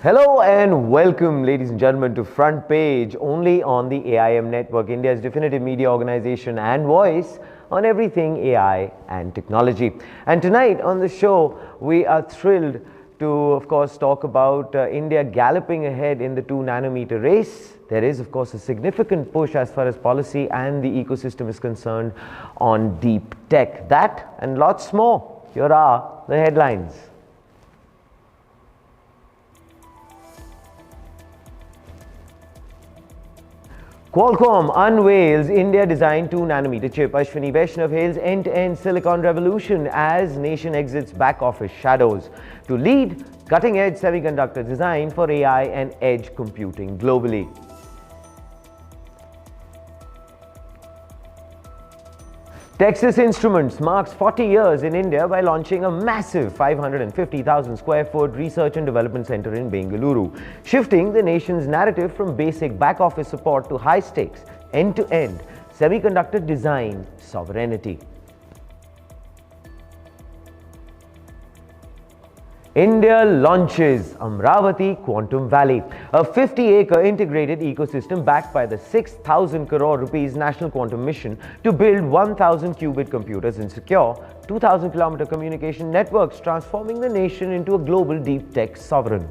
Hello and welcome, ladies and gentlemen, to Front Page, only on the AIM Network, India's definitive media organization and voice on everything AI and technology. And tonight on the show, we are thrilled to, of course, talk about India galloping ahead in the 2-nanometer race. There is, of course, a significant push as far as policy and the ecosystem is concerned on deep tech. That and lots more. Here are the headlines. Qualcomm unveils India-designed 2-nanometer chip. Ashwini Vaishnav hails end-to-end silicon revolution as nation exits back-office shadows to lead cutting-edge semiconductor design for AI and edge computing globally. Texas Instruments marks 40 years in India by launching a massive 550,000 square foot research and development center in Bengaluru, shifting the nation's narrative from basic back office support to high stakes, end-to-end semiconductor design sovereignty. India launches Amaravati Quantum Valley, a 50-acre integrated ecosystem backed by the 6,000 crore rupees National Quantum Mission to build 1,000 qubit computers in secure 2,000-kilometer communication networks, transforming the nation into a global deep tech sovereign.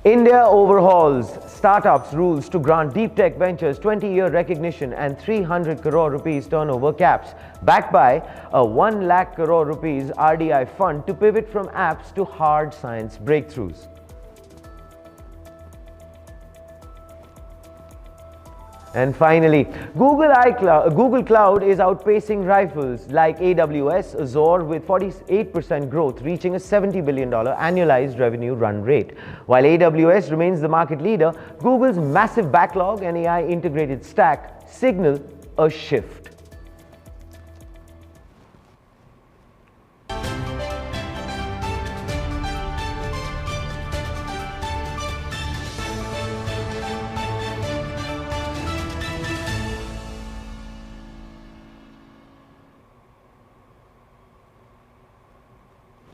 India overhauls startups rules to grant deep tech ventures 20-year recognition and 300 crore rupees turnover caps, backed by a 1 lakh crore rupees RDI fund to pivot from apps to hard science breakthroughs. And finally, Google Cloud is outpacing rivals like AWS, Azure with 48% growth, reaching a $70 billion annualized revenue run rate. While AWS remains the market leader, Google's massive backlog and AI integrated stack signal a shift.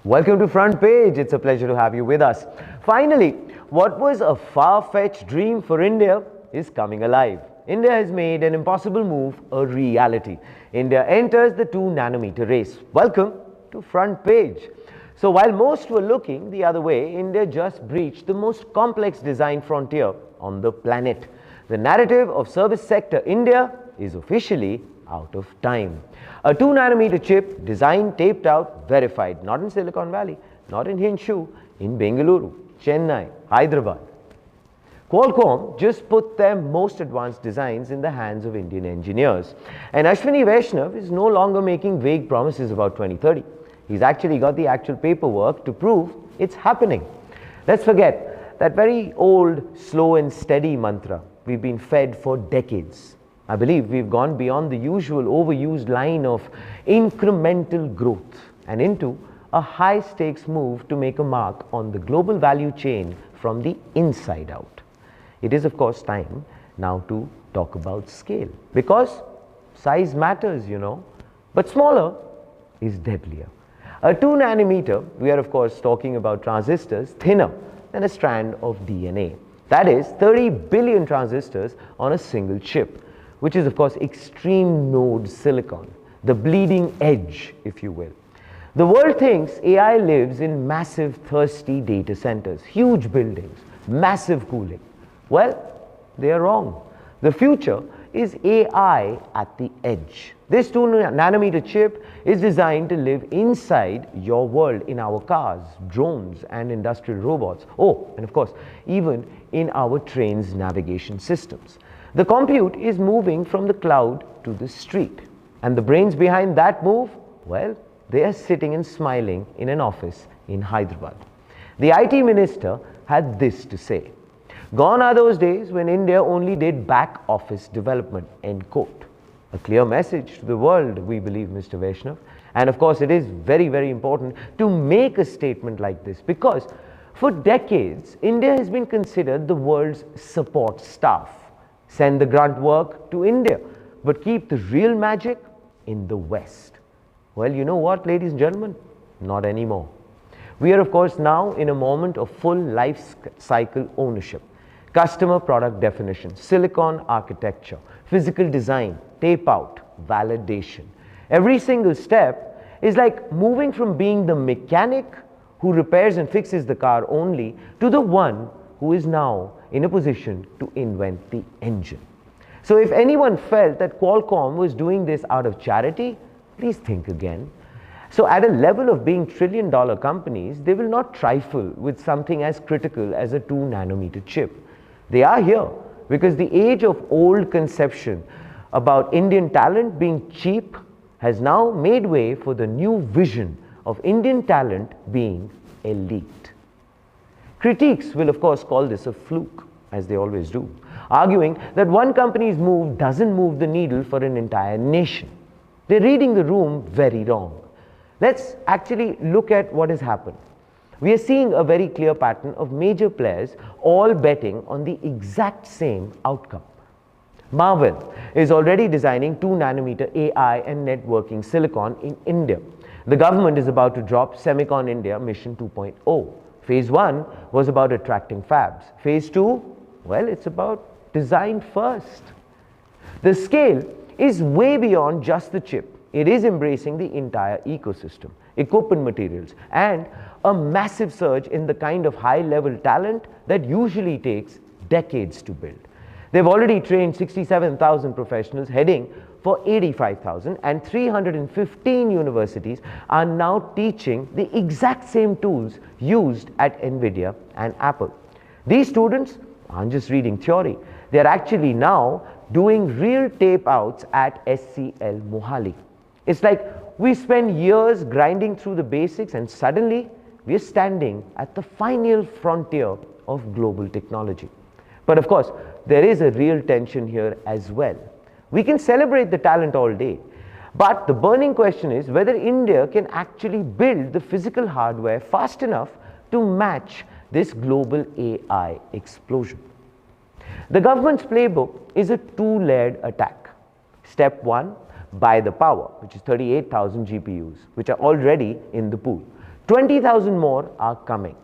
Welcome to Front Page. It's a pleasure to have you with us. Finally, what was a far-fetched dream for India is coming alive. India has made an impossible move a reality. India enters the 2-nanometer race. Welcome to Front Page. So while most were looking the other way, India just breached the most complex design frontier on the planet. The narrative of service sector India is officially out of time. A 2-nanometer chip designed, taped out, verified, not in Silicon Valley, not in Hinshu, in Bengaluru, Chennai, Hyderabad. Qualcomm just put their most advanced designs in the hands of Indian engineers. And Ashwini Vaishnav is no longer making vague promises about 2030. He's actually got the actual paperwork to prove it's happening. Let's forget that very old, slow and steady mantra we've been fed for decades. I believe we've gone beyond the usual overused line of incremental growth and into a high-stakes move to make a mark on the global value chain from the inside out. It is, of course, time now to talk about scale, because size matters, but smaller is deadlier. A 2-nanometer, we are, of course, talking about transistors thinner than a strand of DNA. That is 30 billion transistors on a single chip, which is, of course, extreme node silicon, the bleeding edge, if you will. The world thinks AI lives in massive, thirsty data centers, huge buildings, massive cooling. Well, they are wrong. The future is AI at the edge. This 2-nanometer chip is designed to live inside your world, in our cars, drones, and industrial robots. Oh, and of course, even in our trains' navigation systems. The compute is moving from the cloud to the street. And the brains behind that move, well, they are sitting and smiling in an office in Hyderabad. The IT minister had this to say: "Gone are those days when India only did back office development," end quote. A clear message to the world, we believe, Mr. Vaishnav. And of course, it is very, very important to make a statement like this, because for decades, India has been considered the world's support staff. Send the grunt work to India, but keep the real magic in the West. Well, you know what, ladies and gentlemen? Not anymore. We are, of course, now in a moment of full life cycle ownership. Customer product definition, silicon architecture, physical design, tape out, validation. Every single step is like moving from being the mechanic who repairs and fixes the car only to the one who is now in a position to invent the engine. So if anyone felt that Qualcomm was doing this out of charity, please think again. So at a level of being trillion-dollar companies, they will not trifle with something as critical as a 2-nanometer chip. They are here because the age of old conception about Indian talent being cheap has now made way for the new vision of Indian talent being elite. Critiques will, of course, call this a fluke, as they always do, arguing that one company's move doesn't move the needle for an entire nation. They're reading the room very wrong. Let's actually look at what has happened. We are seeing a very clear pattern of major players all betting on the exact same outcome. Marvell is already designing 2-nanometer AI and networking silicon in India. The government is about to drop Semicon India Mission 2.0. Phase 1 was about attracting fabs. Phase 2, well, it's about design first. The scale is way beyond just the chip. It is embracing the entire ecosystem, equipment materials, and a massive surge in the kind of high-level talent that usually takes decades to build. They've already trained 67,000 professionals, heading for 85,000, and 315 universities are now teaching the exact same tools used at NVIDIA and Apple. These students aren't just reading theory. They're actually now doing real tape outs at SCL Mohali. It's like we spend years grinding through the basics and suddenly we're standing at the final frontier of global technology. But of course, there is a real tension here as well. We can celebrate the talent all day, but the burning question is whether India can actually build the physical hardware fast enough to match this global AI explosion. The government's playbook is a two-layered attack. Step 1, buy the power, which is 38,000 GPUs, which are already in the pool. 20,000 more are coming.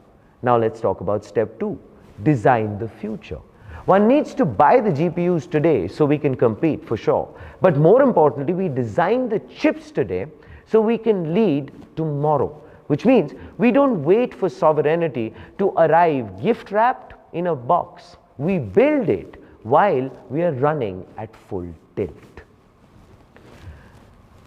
Now let's talk about step 2, design the future. One needs to buy the GPUs today so we can compete for sure. But more importantly, we design the chips today so we can lead tomorrow, which means we don't wait for sovereignty to arrive gift wrapped in a box. We build it while we are running at full tilt.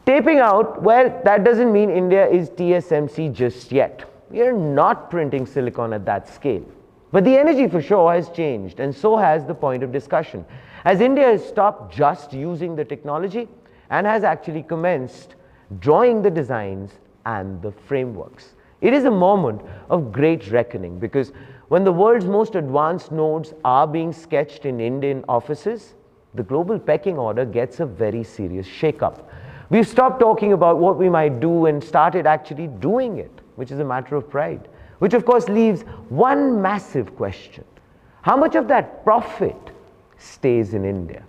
Taping out, well, that doesn't mean India is TSMC just yet. We are not printing silicon at that scale. But the energy for sure has changed, and so has the point of discussion, as India has stopped just using the technology and has actually commenced drawing the designs and the frameworks. It is a moment of great reckoning, because when the world's most advanced nodes are being sketched in Indian offices, the global pecking order gets a very serious shake-up. We've stopped talking about what we might do and started actually doing it, which is a matter of pride. Which of course leaves one massive question. How much of that profit stays in India?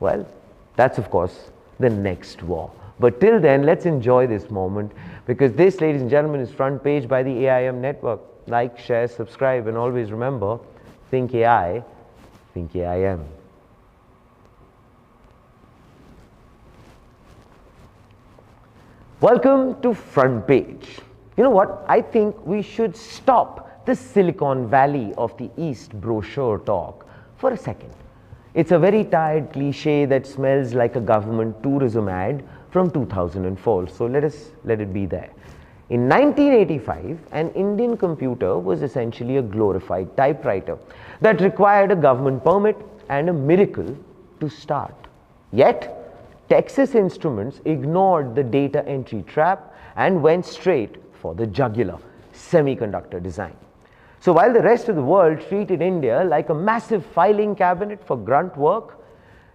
Well, that's of course the next war. But till then, let's enjoy this moment, because this, ladies and gentlemen, is Front Page by the AIM Network. Like, share, subscribe, and always remember, think AI, think AIM. Welcome to Front Page. You know what? I think we should stop the Silicon Valley of the East brochure talk for a second. It's a very tired cliche that smells like a government tourism ad from 2004. So let it be there. In 1985, an Indian computer was essentially a glorified typewriter that required a government permit and a miracle to start. Yet, Texas Instruments ignored the data entry trap and went straight for the jugular, semiconductor design. So while the rest of the world treated India like a massive filing cabinet for grunt work,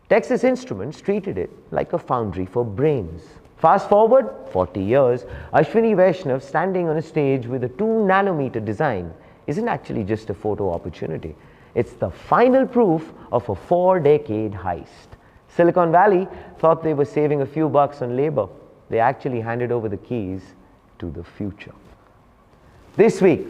Texas Instruments treated it like a foundry for brains. Fast forward 40 years, Ashwini Vaishnav standing on a stage with a 2-nanometer design isn't actually just a photo opportunity. It's the final proof of a 4-decade heist. Silicon Valley thought they were saving a few bucks on labor. They actually handed over the keys to the future. This week,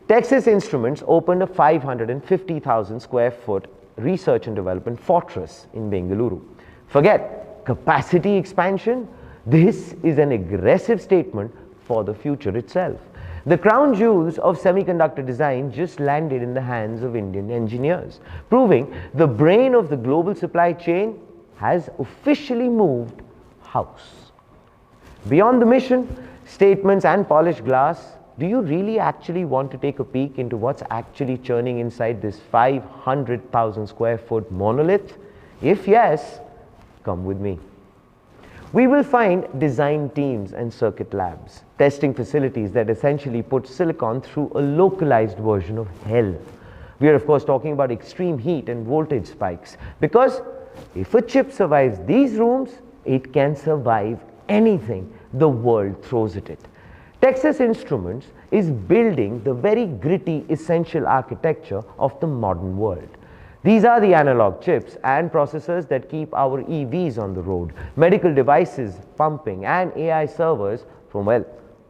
Texas Instruments opened a 550,000 square foot research and development fortress in Bengaluru. Forget capacity expansion. This is an aggressive statement for the future itself. The crown jewels of semiconductor design just landed in the hands of Indian engineers, proving the brain of the global supply chain has officially moved house. Beyond the mission, statements and polished glass, do you really actually want to take a peek into what's actually churning inside this 500,000 square foot monolith? If yes, come with me. We will find design teams and circuit labs, testing facilities that essentially put silicon through a localized version of hell. We are of course talking about extreme heat and voltage spikes, because if a chip survives these rooms, it can survive anything the world throws at it. Texas Instruments is building the very gritty essential architecture of the modern world. These are the analog chips and processors that keep our EVs on the road, medical devices pumping, and AI servers from, well,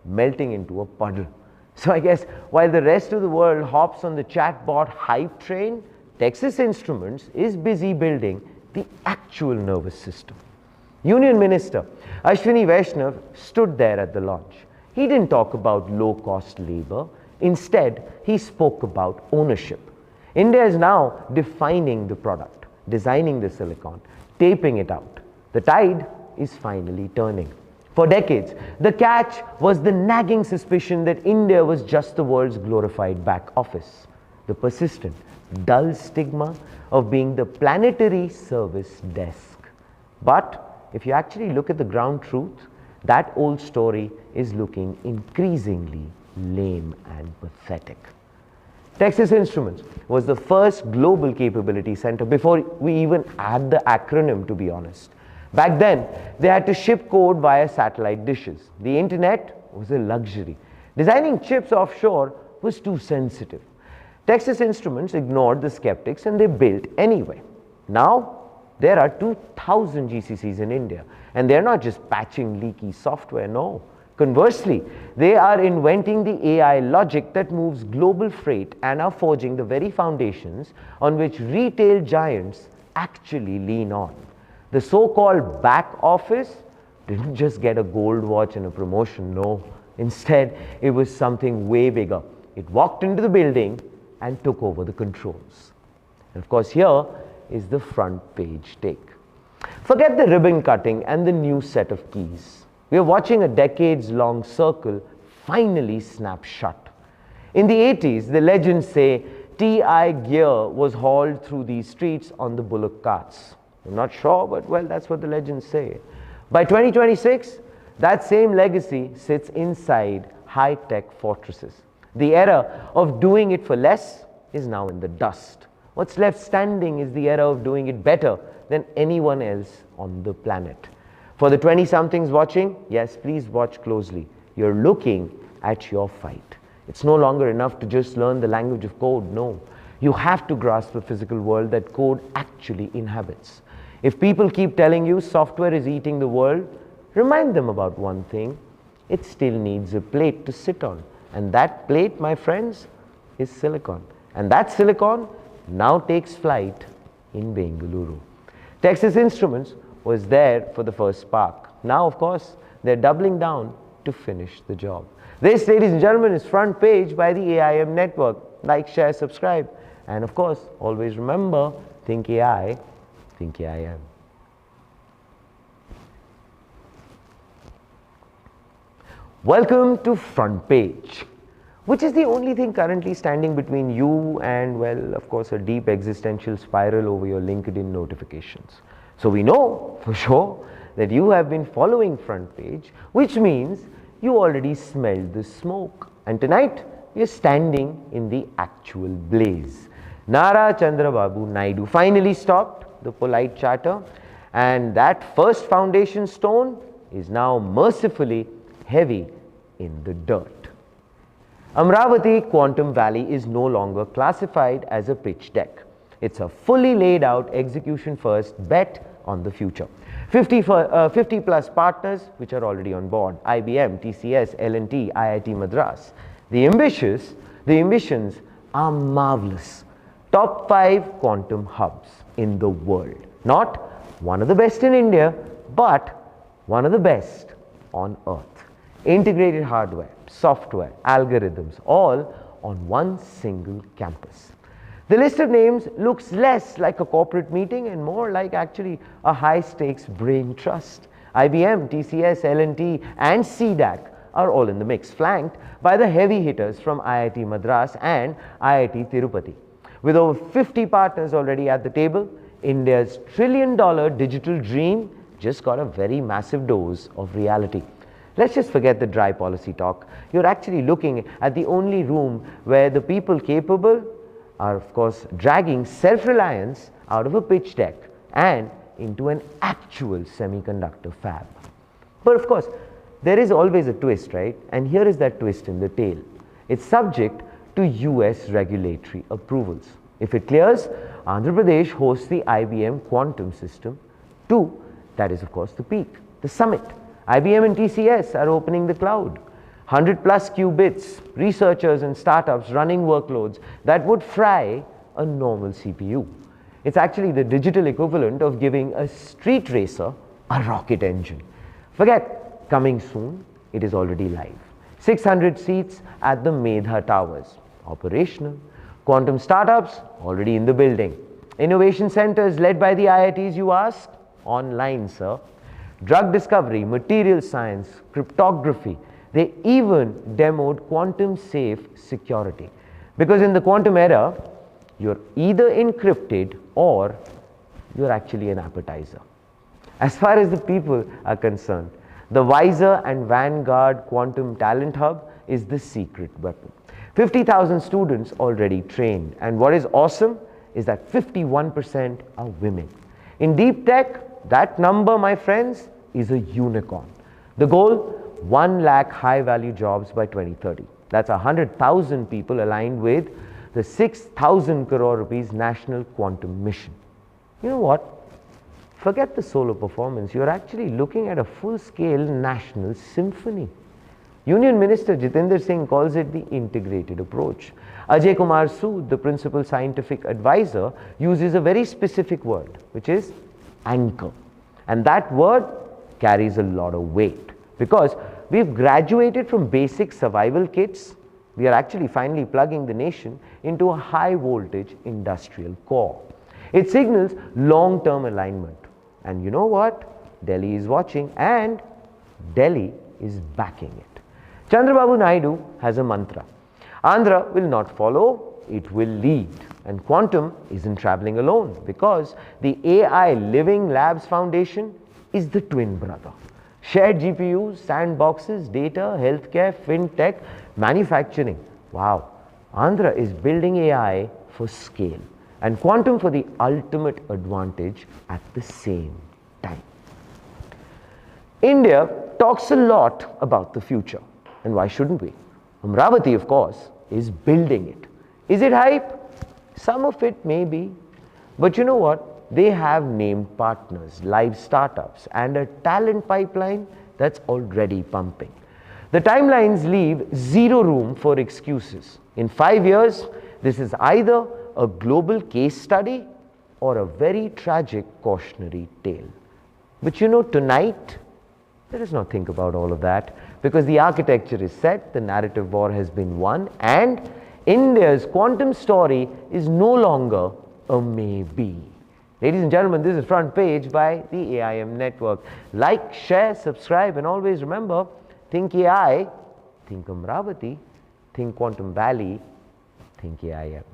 melting into a puddle. So I guess while the rest of the world hops on the chatbot hype train, Texas Instruments is busy building the actual nervous system. Union Minister Ashwini Vaishnav stood there at the launch. He didn't talk about low-cost labor. Instead, he spoke about ownership. India is now defining the product, designing the silicon, taping it out. The tide is finally turning. For decades, the catch was the nagging suspicion that India was just the world's glorified back office, the persistent, dull stigma of being the planetary service desk. But if you actually look at the ground truth, that old story is looking increasingly lame and pathetic. Texas Instruments was the first global capability center before we even had the acronym, to be honest. Back then, they had to ship code via satellite dishes. The internet was a luxury. Designing chips offshore was too sensitive. Texas Instruments ignored the skeptics and they built anyway. Now, there are 2,000 GCCs in India, and they're not just patching leaky software, no. Conversely, they are inventing the AI logic that moves global freight and are forging the very foundations on which retail giants actually lean on. The so-called back office didn't just get a gold watch and a promotion, no. Instead, it was something way bigger. It walked into the building and took over the controls. And of course, here is the front page take. Forget the ribbon cutting and the new set of keys. We are watching a decades-long circle finally snap shut. In the 80s, the legends say TI gear was hauled through these streets on the bullock carts. I'm not sure, but well, that's what the legends say. By 2026, that same legacy sits inside high-tech fortresses. The era of doing it for less is now in the dust. What's left standing is the era of doing it better than anyone else on the planet. For the 20-somethings watching, yes, please watch closely. You're looking at your fight. It's no longer enough to just learn the language of code, no. You have to grasp the physical world that code actually inhabits. If people keep telling you software is eating the world, remind them about one thing. It still needs a plate to sit on. And that plate, my friends, is silicon. And that silicon now takes flight in Bengaluru. Texas Instruments was there for the first spark. Now, of course, they're doubling down to finish the job. This, ladies and gentlemen, is Front Page by the AIM Network. Like, share, subscribe. And of course, always remember, think AI, think AIM. Welcome to Front Page, which is the only thing currently standing between you and, well, of course, a deep existential spiral over your LinkedIn notifications. So we know for sure that you have been following Front Page, which means you already smelled the smoke. And tonight, you're standing in the actual blaze. Nara Chandrababu Naidu finally stopped the polite chatter, and that first foundation stone is now mercifully heavy in the dirt. Amaravati Quantum Valley is no longer classified as a pitch deck. It's a fully laid out execution first bet on the future. 50 plus partners which are already on board: IBM, TCS, L&T, IIT Madras. The ambitions are marvelous. Top 5 quantum hubs in the world. Not one of the best in India, but one of the best on earth. Integrated hardware, software, algorithms, all on one single campus. The list of names looks less like a corporate meeting and more like actually a high-stakes brain trust. IBM, TCS, L&T and CDAC are all in the mix, flanked by the heavy hitters from IIT Madras and IIT Tirupati. With over 50 partners already at the table, India's trillion-dollar digital dream just got a very massive dose of reality. Let's just forget the dry policy talk. You're actually looking at the only room where the people capable are, of course, dragging self-reliance out of a pitch deck and into an actual semiconductor fab. But of course, there is always a twist, right? And here is that twist in the tail. It's subject to US regulatory approvals. If it clears, Andhra Pradesh hosts the IBM Quantum System 2. That is, of course, the peak, the summit. IBM and TCS are opening the cloud. 100 plus qubits, researchers and startups running workloads that would fry a normal CPU. It's actually the digital equivalent of giving a street racer a rocket engine. Forget coming soon, it is already live. 600 seats at the Medha Towers, operational. Quantum startups already in the building. Innovation centers led by the IITs, you ask? Online, sir. Drug discovery, material science, cryptography. They even demoed quantum safe security. Because in the quantum era, you're either encrypted or you're actually an appetizer. As far as the people are concerned, the Wiser and Vanguard Quantum Talent Hub is the secret weapon. 50,000 students already trained. And what is awesome is that 51% are women. In deep tech, that number, my friends, is a unicorn. The goal, 1 lakh high-value jobs by 2030. That's 100,000 people aligned with the 6,000 crore rupees National Quantum Mission. You know what? Forget the solo performance. You're actually looking at a full-scale national symphony. Union Minister Jitendra Singh calls it the integrated approach. Ajay Kumar Sood, the principal scientific advisor, uses a very specific word, which is anchor. And that word carries a lot of weight because we've graduated from basic survival kits. We are actually finally plugging the nation into a high voltage industrial core. It signals long-term alignment. And you know what? Delhi is watching and Delhi is backing it. Chandrababu Naidu has a mantra. Andhra will not follow, it will lead. And quantum isn't traveling alone because the AI Living Labs Foundation is the twin brother. Shared GPUs, sandboxes, data, healthcare, fintech, manufacturing. Wow, Andhra is building AI for scale and quantum for the ultimate advantage at the same time. India talks a lot about the future. And why shouldn't we? Amaravati, of course, is building it. Is it hype? Some of it may be. But you know what? They have named partners, live startups, and a talent pipeline that's already pumping. The timelines leave zero room for excuses. In 5 years, this is either a global case study or a very tragic cautionary tale. But you know, tonight, let us not think about all of that because the architecture is set, the narrative war has been won, and India's quantum story is no longer a maybe. Ladies and gentlemen, this is Front Page by the AIM Network. Like, share, subscribe, and always remember, think AI, think Amaravati, think Quantum Valley, think AIM.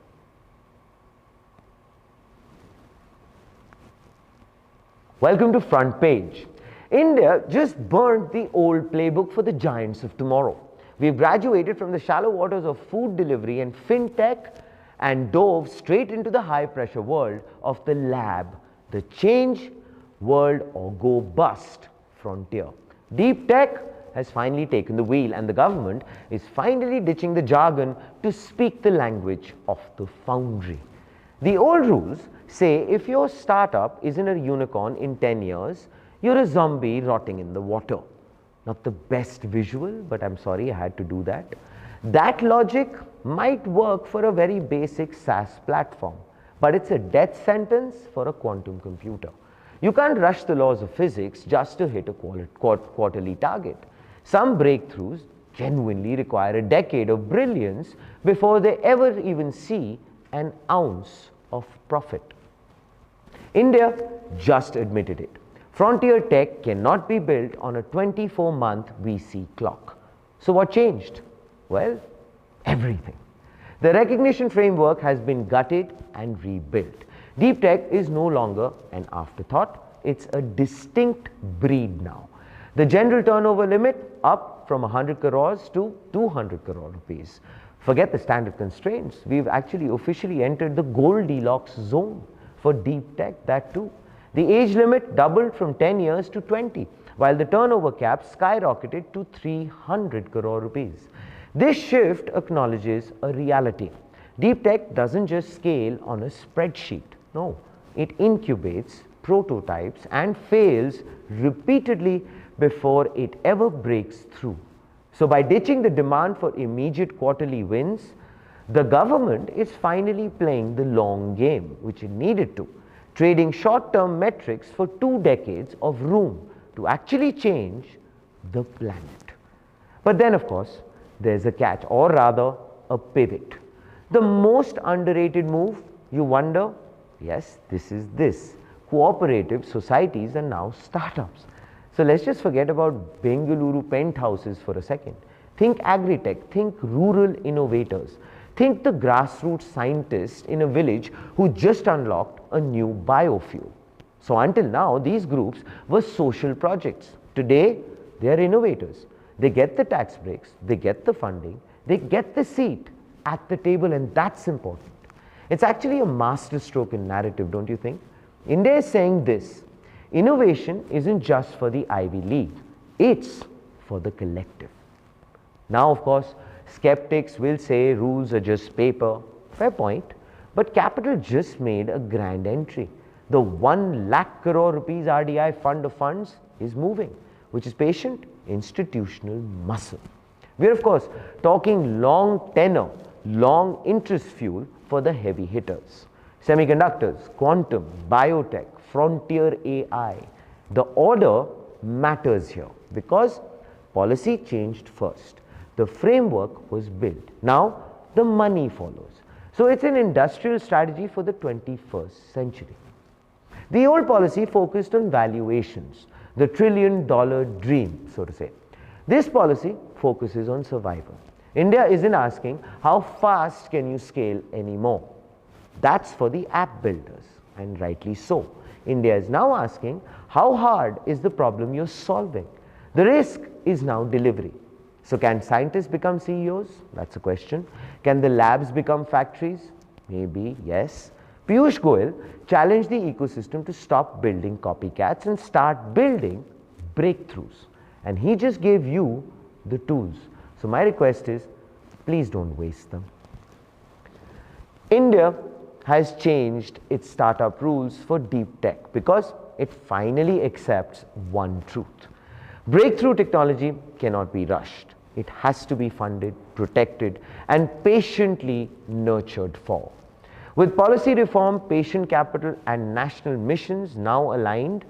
Welcome to Front Page. India just burnt the old playbook for the giants of tomorrow. We've graduated from the shallow waters of food delivery and fintech and dove straight into the high-pressure world of the lab, the change world or go bust frontier. Deep tech has finally taken the wheel and the government is finally ditching the jargon to speak the language of the foundry. The old rules say if your startup isn't a unicorn in 10 years, you're a zombie rotting in the water. Not the best visual, but I'm sorry I had to do that. That logic might work for a very basic SaaS platform, but it's a death sentence for a quantum computer. You can't rush the laws of physics just to hit a quarterly target. Some breakthroughs genuinely require a decade of brilliance before they ever even see an ounce of profit. India just admitted it. Frontier tech cannot be built on a 24-month VC clock. So what changed? Well, everything. The recognition framework has been gutted and rebuilt. Deep tech is no longer an afterthought. It's a distinct breed now. The general turnover limit up from 100 crores to 200 crore rupees. Forget the standard constraints. We've actually officially entered the Goldilocks zone for deep tech, that too. The age limit doubled from 10 years to 20, while the turnover cap skyrocketed to 300 crore rupees. This shift acknowledges a reality. Deep tech doesn't just scale on a spreadsheet. No, it incubates, prototypes, and fails repeatedly before it ever breaks through. So by ditching the demand for immediate quarterly wins, the government is finally playing the long game, which it needed to, trading short-term metrics for 2 decades of room to actually change the planet. But then, of course, there's a catch, or rather a pivot. The most underrated move, you wonder? Yes, this is this. Cooperative societies are now startups. So let's just forget about Bengaluru penthouses for a second. Think agri-tech, think rural innovators. Think the grassroots scientist in a village who just unlocked a new biofuel. So until now, these groups were social projects. Today, they are innovators. They get the tax breaks, they get the funding, they get the seat at the table, and that's important. It's actually a masterstroke in narrative, don't you think? India is saying this: innovation isn't just for the Ivy League, it's for the collective. Now, of course, skeptics will say rules are just paper. Fair point. But capital just made a grand entry. The 1 lakh crore rupees RDI fund of funds is moving, which is patient institutional muscle. We are, of course, talking long tenor, long interest fuel for the heavy hitters. Semiconductors, quantum, biotech, frontier AI. The order matters here because policy changed first. The framework was built. Now the money follows. So it's an industrial strategy for the 21st century. The old policy focused on valuations, the trillion-dollar dream, so to say. This policy focuses on survival. India isn't asking how fast can you scale anymore. That's for the app builders, and rightly so. India is now asking how hard is the problem you're solving. The risk is now delivery. So can scientists become CEOs? That's a question. Can the labs become factories? Maybe, yes. Piyush Goyal challenged the ecosystem to stop building copycats and start building breakthroughs. And he just gave you the tools. So my request is, please don't waste them. India has changed its startup rules for deep tech because it finally accepts one truth. Breakthrough technology cannot be rushed. It has to be funded, protected, and patiently nurtured for. With policy reform, patient capital, and national missions now aligned,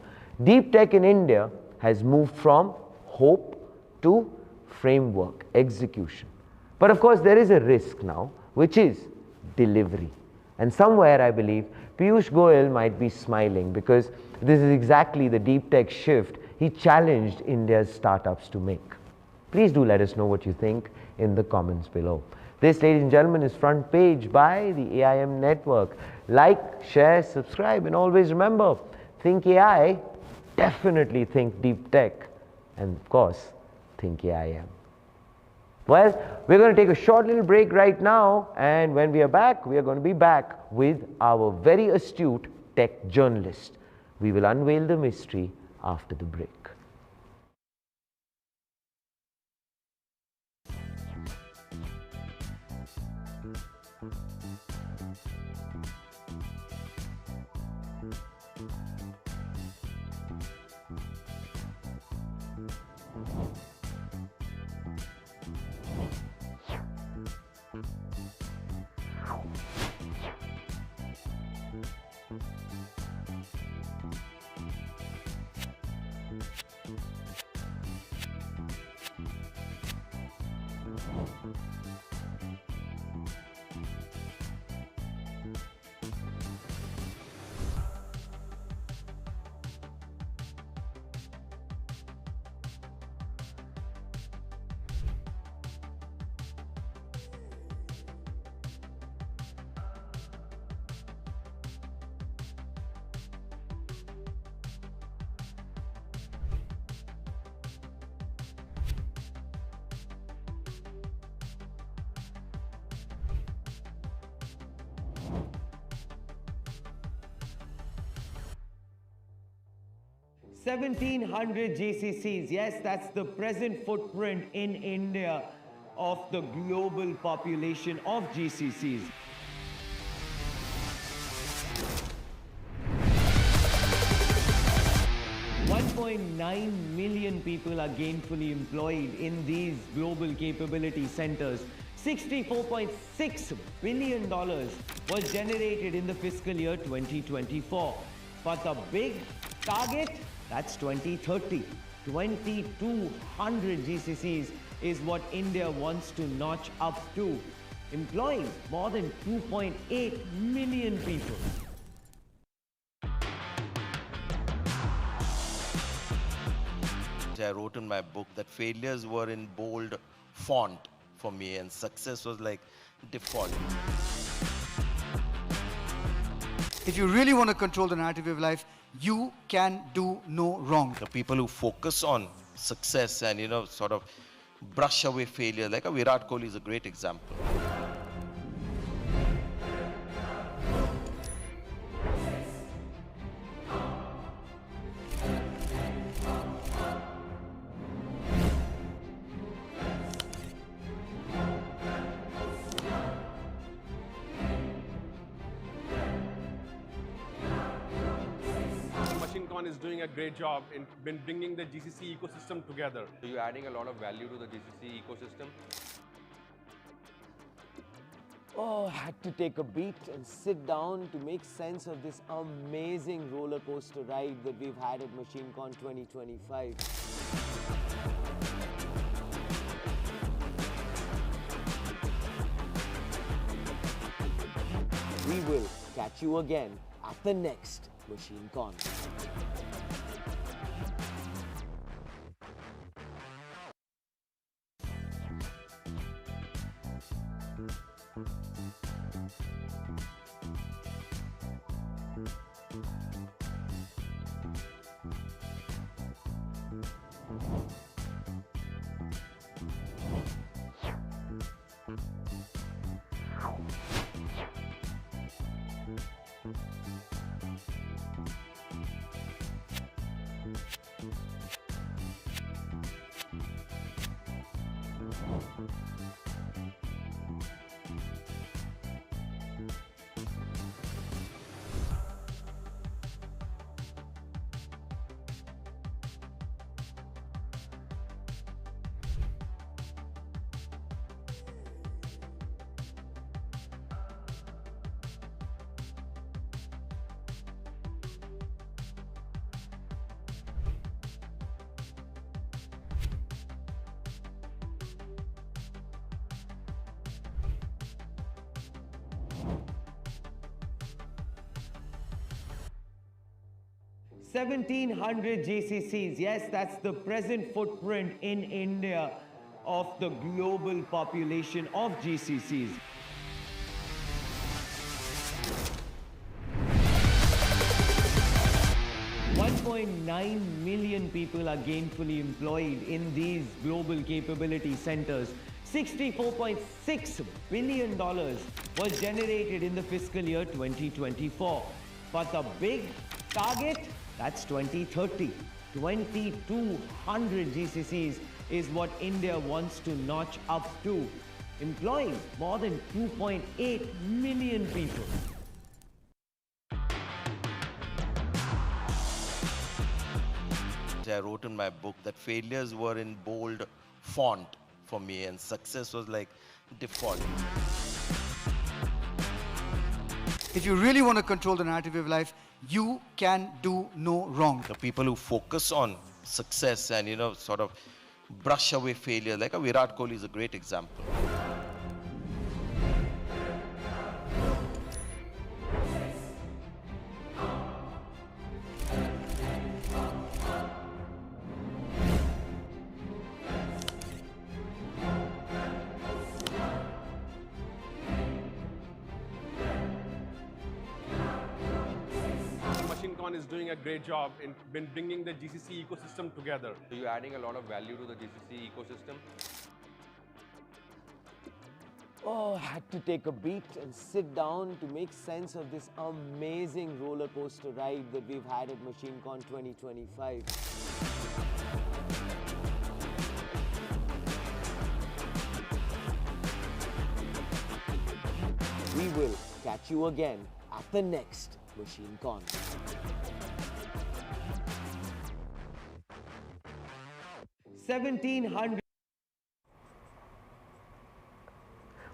deep tech in India has moved from hope to framework execution. But of course, there is a risk now, which is delivery. And somewhere, I believe, Piyush Goyal might be smiling because this is exactly the deep tech shift he challenged India's startups to make. Please do let us know what you think in the comments below. This, ladies and gentlemen, is Front Page by the AIM Network. Like, share, subscribe, and always remember, think AI, definitely think deep tech, and of course, think AIM. Well, we're going to take a short little break right now, and when we are back, we are going to be back with our very astute tech journalist. We will unveil the mystery after the break. 1,700 GCCs. Yes, that's the present footprint in India of the global population of GCCs. $1.9 million people are gainfully employed in these global capability centers. $64.6 billion was generated in the fiscal year 2024. But the big target, that's 2030. 2,200 GCCs is what India wants to notch up to, employing more than 2.8 million people. I wrote in my book that failures were in bold font for me and success was like default. If you really want to control the narrative of life, you can do no wrong. The people who focus on success and sort of brush away failure, like a Virat Kohli is a great example. Is doing a great job in bringing the GCC ecosystem together. So you're adding a lot of value to the GCC ecosystem. Oh, I had to take a beat and sit down to make sense of this amazing roller coaster ride that we've had at MachineCon 2025. We will catch you again at the next MachineCon. $1,700 GCCs. Yes, that's the present footprint in India of the global population of GCCs. $1.9 million people are gainfully employed in these global capability centers. $64.6 billion was generated in the fiscal year 2024. But the big target, that's 2030. 2,200 GCCs is what India wants to notch up to, employing more than 2.8 million people. I wrote in my book that failures were in bold font for me and success was like default. If you really want to control the narrative of life, you can do no wrong. The people who focus on success and sort of brush away failure, like a Virat Kohli is a great example. MachineCon is doing a great job in bringing the GCC ecosystem together. So you're adding a lot of value to the GCC ecosystem. Oh, I had to take a beat and sit down to make sense of this amazing roller coaster ride that we've had at MachineCon 2025. We will catch you again at the next MachineCon. 1700.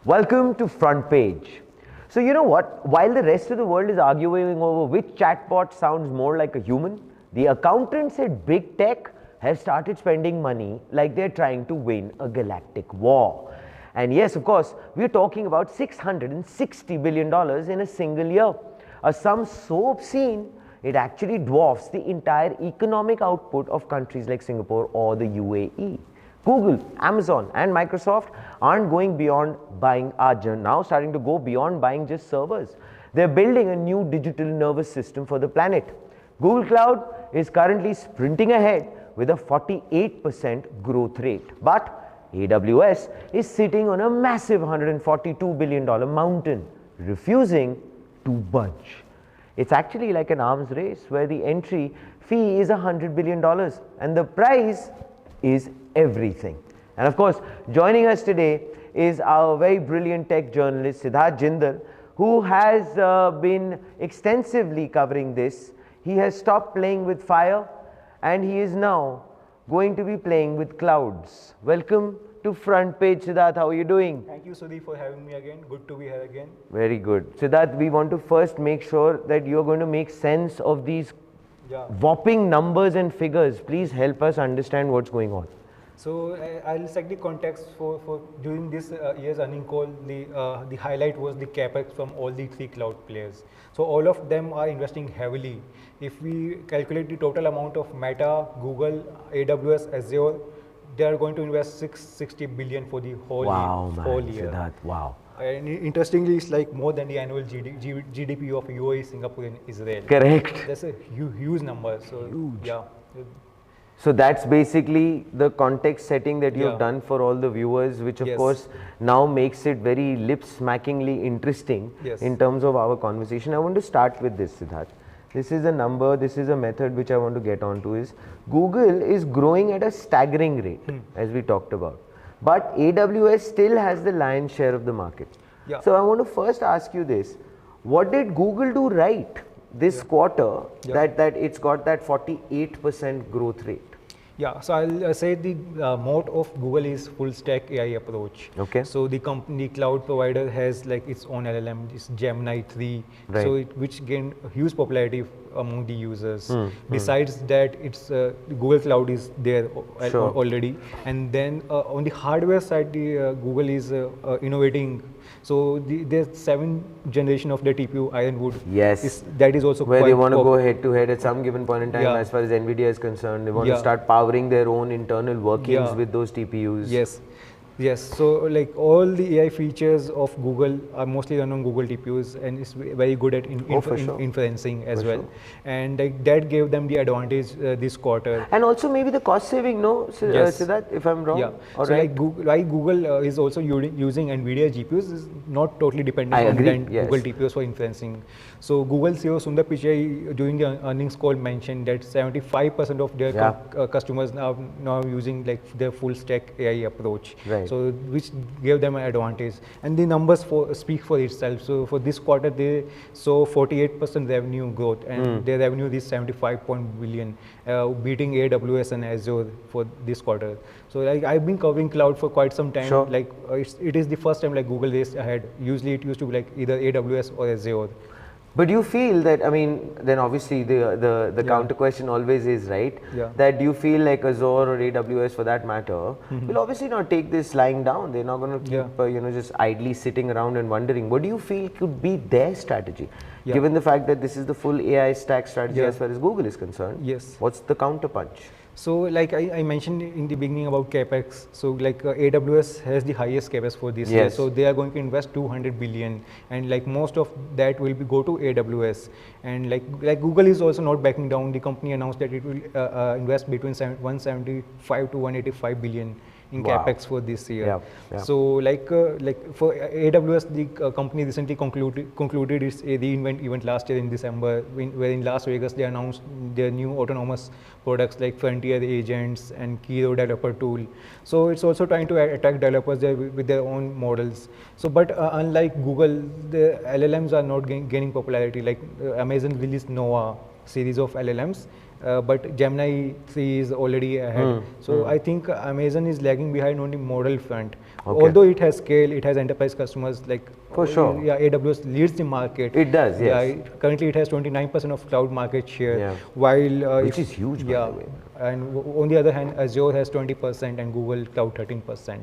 Welcome to Front Page. So you know what? While the rest of the world is arguing over which chatbot sounds more like a human, the accountants at big tech have started spending money like they're trying to win a galactic war. And yes, of course, we're talking about $660 billion in a single year. A sum so obscene, it actually dwarfs the entire economic output of countries like Singapore or the UAE. Google, Amazon and Microsoft aren't going beyond buying, are now starting to go beyond buying just servers. They're building a new digital nervous system for the planet. Google Cloud is currently sprinting ahead with a 48% growth rate. But AWS is sitting on a massive $142 billion mountain, refusing to budge. It's actually like an arms race where the entry fee is $100 billion and the prize is everything. And of course, joining us today is our very brilliant tech journalist Siddharth Jindal, who has been extensively covering this. He has stopped playing with fire and he is now going to be playing with clouds. Welcome to Front Page, Siddharth. How are you doing? Thank you, Sudhi, for having me again. Good to be here again. Very good. Siddharth, we want to first make sure that you're going to make sense of these whopping numbers and figures. Please help us understand what's going on. So I'll set the context for during this year's earning call. The highlight was the capex from all the three cloud players. So all of them are investing heavily. If we calculate the total amount of Meta, Google, AWS, Azure, they are going to invest $660 billion for the whole year. Siddharth, wow. And interestingly, it's like more than the annual GDP of UAE, Singapore, and Israel. Correct. That's a huge number. So huge. Yeah. So that's basically the context setting that you've done for all the viewers, which of course now makes it very lip-smackingly interesting in terms of our conversation. I want to start with this, Siddharth. This is a number, this is a method which I want to get onto is Google is growing at a staggering rate, as we talked about. But AWS still has the lion's share of the market. So I want to first ask you this. What did Google do right this quarter that it's got that 48% growth rate? Yeah, so I'll say the mode of Google is full stack AI approach. Okay. So the company cloud provider has like its own LLM, it's Gemini 3, so which gained huge popularity among the users. Besides that, it's Google Cloud is there already, and then on the hardware side, the Google is innovating. So there's 7th generation of the TPU Ironwood. Yes. That is also where they want to go head to head at some given point in time as far as NVIDIA is concerned. They want to start powering their own internal workings with those TPUs. Yes, so like all the AI features of Google are mostly run on Google TPUs and it's very good at inferencing as well. And like, that gave them the advantage this quarter. And also maybe the cost saving, no, Siddharth, if I'm wrong? Yeah, so like Google is also using NVIDIA GPUs is not totally dependent on Google TPUs for inferencing. So Google CEO Sundar Pichai during the earnings call mentioned that 75% of their customers now using like their full stack AI approach. So which gave them an advantage, and the numbers speak for itself. So for this quarter, they saw 48% revenue growth, and their revenue is 75 billion, beating AWS and Azure for this quarter. So like I've been covering cloud for quite some time. Like it is the first time like Google raced ahead. Usually it used to be like either AWS or Azure. But you feel that, I mean, then obviously the counter question always is, right, that do you feel like Azure or AWS for that matter will obviously not take this lying down. They're not going to keep, just idly sitting around and wondering. What do you feel could be their strategy, given the fact that this is the full AI stack strategy as far as Google is concerned? What's the counter punch? So like I mentioned in the beginning about capex, so like AWS has the highest capex for this year, so they are going to invest 200 billion, and like most of that will go to AWS, and like Google is also not backing down. The company announced that it will invest between 175 to 185 billion in Wow. capex for this year. Yeah, yeah. So like for AWS, the company recently concluded its reInvent event last year in December, where in Las Vegas they announced their new autonomous products like Frontier Agents and Kiro developer tool. So it's also trying to attract developers there with their own models. So but unlike Google, the LLMs are not gaining popularity. Like Amazon released Nova series of LLMs. But Gemini 3 is already ahead. So I think Amazon is lagging behind on the model front. Okay. Although it has scale, it has enterprise customers like For sure. Yeah, AWS leads the market. It does, yes. Yeah, currently it has 29% of cloud market share. Yeah. While Which is huge, by the way. And on the other hand, Azure has 20% and Google Cloud 13%.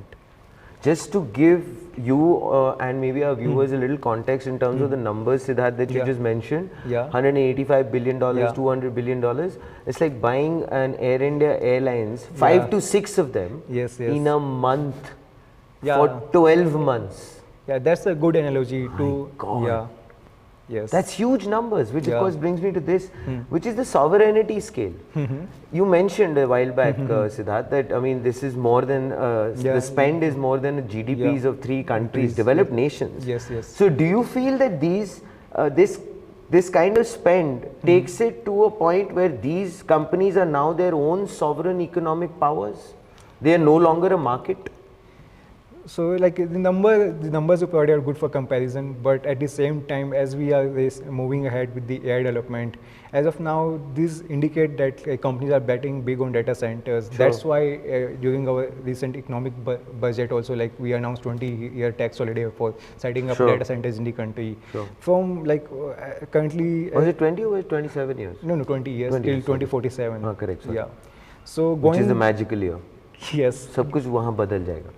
Just to give you and maybe our viewers a little context in terms of the numbers, Siddharth, that you just mentioned, Yeah. $185 billion, Yeah. $200 billion, it's like buying an Air India Airlines, 5 to 6 of them Yes, yes. in a month Yeah. for 12 months. Yeah, that's a good analogy to. God. Yeah. Yes. That's huge numbers, which of Yeah. course brings me to this, which is the sovereignty scale. You mentioned a while back, Siddharth, that I mean this is more than the spend is more than the GDPs of 3 countries, developed nations. Yes, yes. So do you feel that these this kind of spend takes it to a point where these companies are now their own sovereign economic powers? They are no longer a market. So like the numbers you provided are good for comparison, but at the same time, as we are moving ahead with the AI development, as of now, these indicate that companies are betting big on data centers. Sure. That's why during our recent economic budget also, like we announced 20-year tax holiday for setting up data centers in the country. Sure. From like currently. Was it 20 or was it 27 years? No, 20 years 20 till years, 2047. Oh, correct. Sorry. Yeah. So Which going. is the magical year. Yes. सब कुछ वहाँ बदल जाएगा.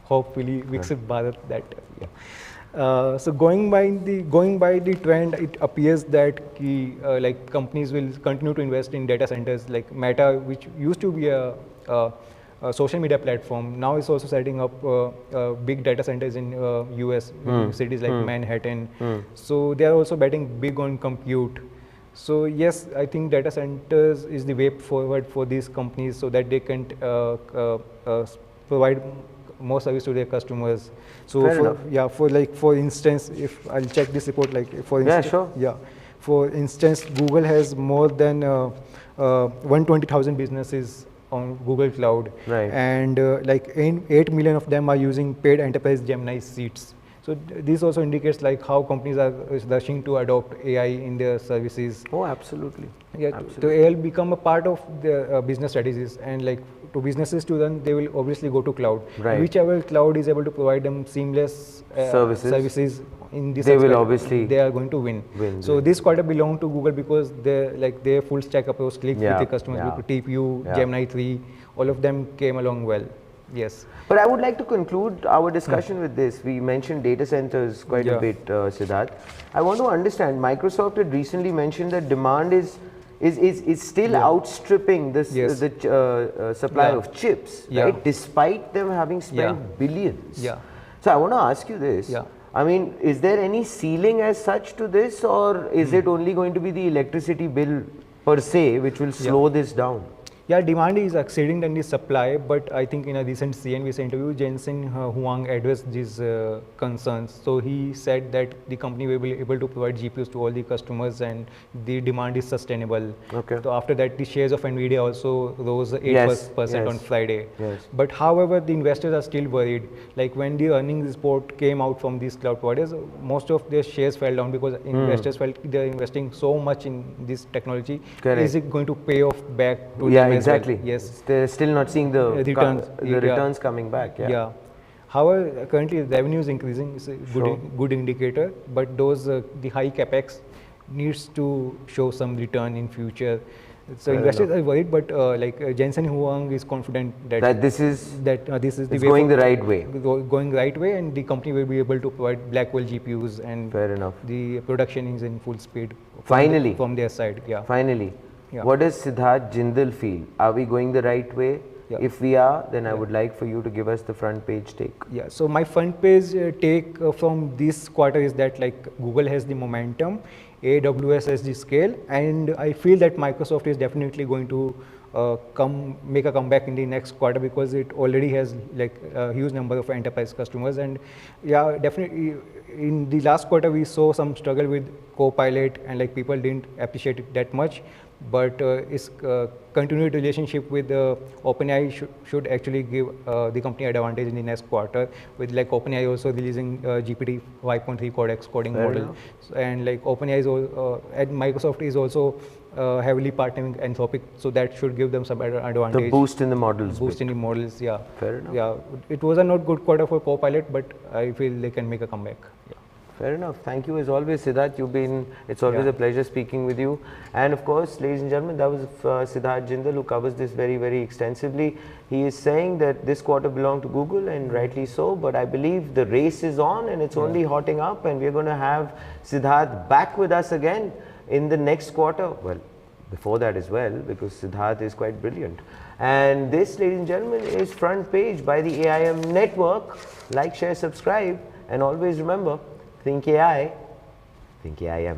Hopefully Viksit Bharat that so going by the trend, it appears that like companies will continue to invest in data centers. Like Meta, which used to be a social media platform, now is also setting up big data centers in US cities like Manhattan. So they are also betting big on compute. So yes, I think data centers is the way forward for these companies so that they can provide more service to their customers. So for instance, if I'll check this report, like for instance, for instance, Google has more than 120,000 businesses on Google Cloud, right. And like 8 million of them are using paid enterprise Gemini seats. So this also indicates like how companies are rushing to adopt AI in their services. Oh, absolutely. Yeah, absolutely. so AI will become a part of their business strategies, and like to businesses to run, they will obviously go to cloud. Right. Whichever cloud is able to provide them seamless services in this they aspect, will obviously they are going to win. So this quarter belonged to Google because they like their full stack approach, click with the customers, with TPU, Gemini 3, all of them came along well. Yes. But I would like to conclude our discussion with this. We mentioned data centers quite a bit, Siddharth. I want to understand, Microsoft had recently mentioned that demand is still outstripping this, the supply of chips, right? Despite them having spent billions. So I want to ask you this. I mean, is there any ceiling as such to this, or is it only going to be the electricity bill per se which will slow this down? Yeah, demand is exceeding than the supply, but I think in a recent CNBC interview, Jensen Huang addressed these concerns. So he said that the company will be able to provide GPUs to all the customers and the demand is sustainable. Okay. So after that, the shares of NVIDIA also rose 8% on Friday. Yes. But however, the investors are still worried. Like when the earnings report came out from these cloud providers, most of their shares fell down because investors felt they're investing so much in this technology. Correct. Is it going to pay off back to them? Exactly. Well? Yes. They're still not seeing the returns coming back. Yeah. However, currently revenue is increasing. It's a good indicator. But those the high capex needs to show some return in future. So investors are worried, but Jensen Huang is confident that this is the way going the right way. Going right way, and the company will be able to provide Blackwell GPUs, and the production is in full speed. Finally, from their side. Finally. What does Siddharth Jindal feel? Are we going the right way? If we are, then I would like for you to give us the front page take. Yeah, so my front page take from this quarter is that like Google has the momentum AWS as the scale, and I feel that Microsoft is definitely going to make a comeback in the next quarter, because it already has like a huge number of enterprise customers. And yeah, definitely in the last quarter we saw some struggle with Copilot, and like people didn't appreciate it that much, but its continued relationship with OpenAI should actually give the company advantage in the next quarter, with like OpenAI also releasing GPT 5.3 Codex coding model. And like OpenAI is and Microsoft is also heavily partnering Anthropic, so that should give them some advantage. The boost in the models. Boost in the models, yeah. Fair enough. Yeah, it was a not good quarter for Copilot, but I feel they can make a comeback. Yeah. Fair enough. Thank you as always, Siddharth. It's always a pleasure speaking with you. And of course, ladies and gentlemen, that was Siddharth Jindal, who covers this very, very extensively. He is saying that this quarter belonged to Google, and rightly so, but I believe the race is on and it's only hotting up, and we're going to have Siddharth back with us again in the next quarter. Well, before that as well, because Siddharth is quite brilliant. And this, ladies and gentlemen, is Front Page by the AIM Network. Like, share, subscribe, and always remember, think AI, think AIM.